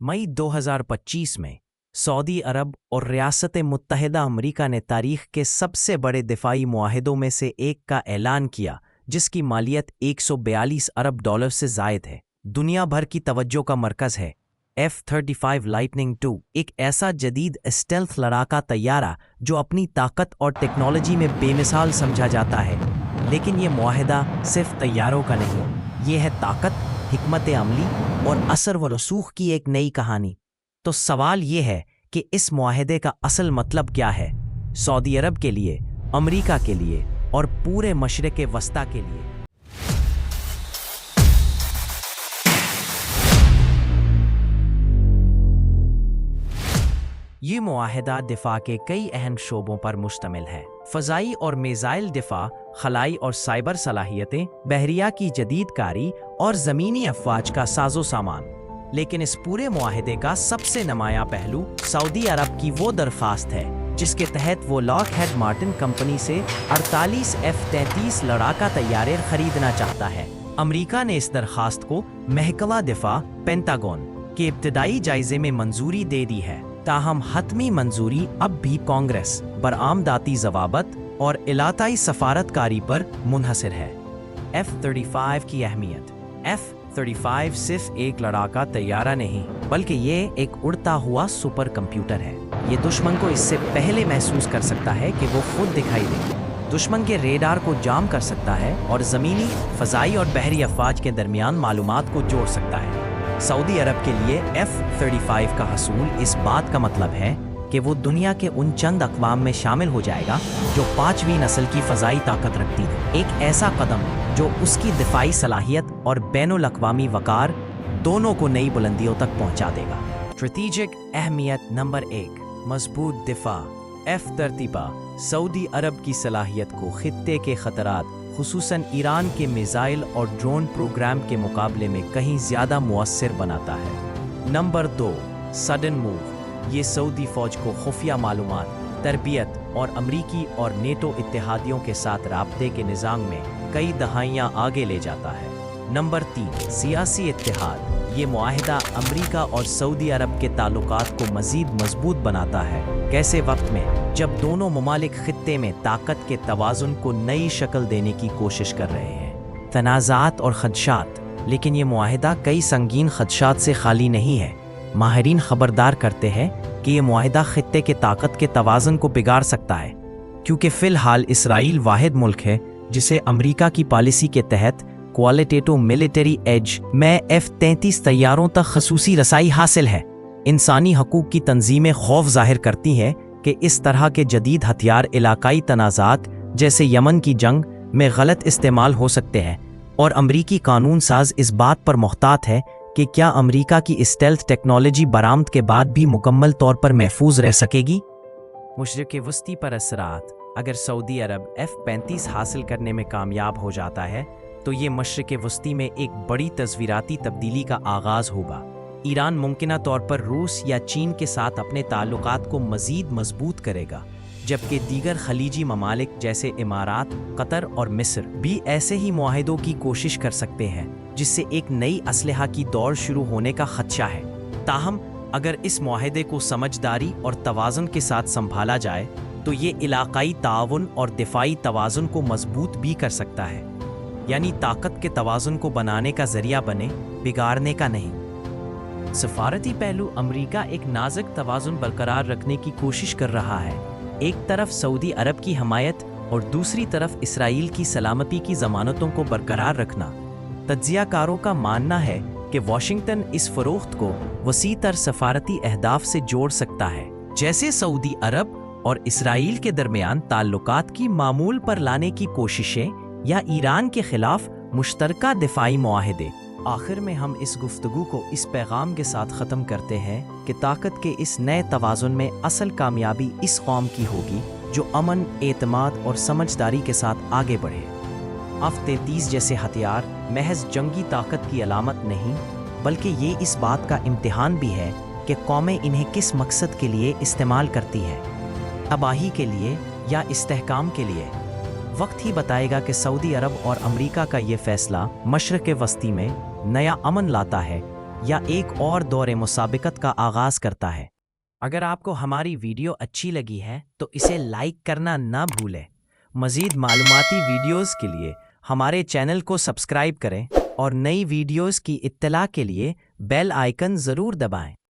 मई 2025 में सऊदी अरब और रियासत मुत्तहिदा अमेरिका ने तारीख के सबसे बड़े दिफाई मुआहदों में से एक का ऐलान किया, जिसकी मालियत $142 अरब से ज़ायद है। दुनिया भर की तवज्जो का मरकज़ है F-35 लाइटनिंग II, एक ऐसा जदीद स्टेल्थ लड़ाका तैयारा जो अपनी ताकत और टेक्नोलॉजी में बेमिसाल समझा जाता है। लेकिन ये मुआहदा सिर्फ तैयारों का नहीं, ये है ताकत, हिकमत अमली और असर व रसूख की एक नई कहानी। तो सवाल ये है कि इस मुआहदे का असल मतलब क्या है, सऊदी अरब के लिए, अमेरिका के लिए और पूरे मशरिक़ वस्ता के लिए। ये मुआहदा दिफा के कई अहम शोबों पर मुश्तमिल है। फ़ज़ाई और मिसाइल दिफा, खलाई और साइबर सलाहियतें, बहरिया की जदीद कारी और ज़मीनी अफवाज का साजो सामान। लेकिन इस पूरे मुआहदे का सबसे नुमायां पहलू सऊदी अरब की वो दरख्वास्त है जिसके तहत वो लॉकहीड मार्टिन कंपनी से 48 F-33 लड़ाका तैयारे खरीदना चाहता है। अमेरिका ने इस दरख्वास्त को महकमा दिफा पेंटागन के इब्तदाई जायजे में मंजूरी दे दी है। ताहम हतमी मंजूरी अब भी कांग्रेस, बरआमदाती जवाबत और इलाकाई सफारतकारी पर मुनहसर है। F-35 की अहमियत। F-35 सिर्फ एक लड़ाका तैयारा नहीं, बल्कि ये एक उड़ता हुआ सुपर कंप्यूटर है। ये दुश्मन को इससे पहले महसूस कर सकता है कि वो खुद दिखाई दे, दुश्मन के रेडार को जाम कर सकता है और ज़मीनी, फ़ज़ाई और बहरी अफवाज के दरमियान मालूमात को जोड़ सकता है। सऊदी अरब के लिए F-35 का हसूल इस बात का मतलब है कि वो दुनिया के उन चंद अक़वाम में शामिल हो जाएगा जो 5वीं नस्ल की फ़ज़ाई ताकत रखती है। एक ऐसा कदम जो उसकी दिफाई सलाहियत और बैनुल अक़वामी वक़ार दोनों को नई बुलंदियों तक पहुंचा देगा। स्ट्रेटेजिक अहमियत नंबर 1, मजबूत दिफा। F-35 सऊदी अरब की सलाहियत को खित्ते के ख़तरात, खुसूसन ईरान के मिसाइल और ड्रोन प्रोग्राम के मुकाबले में कहीं ज़्यादा मुअस्सिर बनाता है। Number 2, sudden move. ये सऊदी फ़ौज को खुफिया मालूमात, तरबियत और अमरीकी और नेटो इत्तेहादियों के साथ राब्ते के निज़ाम में कई दहाइयाँ आगे ले जाता है। नंबर 3, सियासी इत्तेहाद। ये मुआहदा अमरीका और सऊदी अरब के ताल्लुकात को मज़ीद मजबूत बनाता है, कैसे वक्त में जब दोनों ममालिक खित्ते में ताकत के तवाज़ुन को नई शक्ल देने की कोशिश कर रहे हैं। तनाज़ात और खदशात। लेकिन ये मुआहदा कई संगीन खदशात से खाली नहीं है। माहिरीन खबरदार करते हैं कि ये मुआहदा खित्ते के ताकत के तवाज़ुन को बिगाड़ सकता है, क्योंकि फ़िलहाल इसराइल वाहिद मुल्क है जिसे अमरीका की पॉलिसी के तहत क्वालिटेटिव मिलिट्री एज में F-33 तैयारों तक खसूसी रसाई हासिल है। इंसानी हकूक़ की तंजीमें खौफ जाहिर करती हैं कि इस तरह के जदीद हथियार इलाकाई तनाज़ात जैसे यमन की जंग में गलत इस्तेमाल हो सकते हैं, और अमरीकी कानून साज इस बात पर मुहतात है कि क्या अमरीका की स्टेल्थ टेक्नोलॉजी बरामद के बाद भी मुकम्मल तौर पर महफूज रह सकेगी। मशरिक़ वस्ती पर असरात। अगर सऊदी अरब F-35 हासिल करने में कामयाब हो जाता है तो ये मशरिक़ वस्ती में एक बड़ी तस्वीराती तब्दीली का आगाज़ होगा। ईरान मुमकिना तौर पर रूस या चीन के साथ अपने ताल्लुकात को मज़ीद मजबूत करेगा, जबकि दीगर खलीजी ममालिक जैसे इमारात, कतर और मिस्र भी ऐसे ही मुआहिदों की कोशिश कर सकते हैं, जिससे एक नई असलहा की दौड़ शुरू होने का खदशा है। ताहम अगर इस मुआहिदे को समझदारी और तवाज़ुन के साथ संभाला जाए तो ये इलाकाई ताउन और दिफाई तवाज़ुन को मजबूत भी कर सकता है, यानी ताकत के तवाज़ुन को बनाने का ज़रिया बने, बिगाड़ने का नहीं। सफारती पहलू। अमरीका एक नाजुक तवाज़ुन बरकरार रखने की कोशिश कर रहा है। एक तरफ सऊदी अरब की हमायत और दूसरी तरफ इसराइल की सलामती की ज़मानतों को बरकरार रखना। तज्ज़ियाकारों का मानना है कि वाशिंगटन इस फ़रोख्त को वसी तर सफारती अहदाफ से जोड़ सकता है, जैसे सऊदी अरब और इसराइल के दरमियान ताल्लुकात की मामूल पर लाने की कोशिशें या ईरान के खिलाफ मुश्तरका दिफाई मुआहदे। आखिर में हम इस गुफ्तगू को इस पैगाम के साथ ख़त्म करते हैं कि ताकत के इस नए तवाज़ुन में असल कामयाबी इस कौम की होगी जो अमन, एतमाद और समझदारी के साथ आगे बढ़े। F-33 जैसे हथियार महज जंगी ताकत की अलामत नहीं, बल्कि ये इस बात का इम्तिहान भी है कि कौमें इन्हें किस मकसद के लिए इस्तेमाल करती हैं, तबाही के लिए या इस्तेहकाम के लिए। वक्त ही बताएगा कि सऊदी अरब और अमरीका का ये फैसला मशरिक़ वस्ती में नया अमन लाता है या एक और दौरे मुसाबिकत का आगाज करता है। अगर आपको हमारी वीडियो अच्छी लगी है तो इसे लाइक करना ना भूलें। मज़ीद मालूमाती वीडियोस के लिए हमारे चैनल को सब्सक्राइब करें और नई वीडियोस की इत्तला के लिए बेल आइकन ज़रूर दबाएं।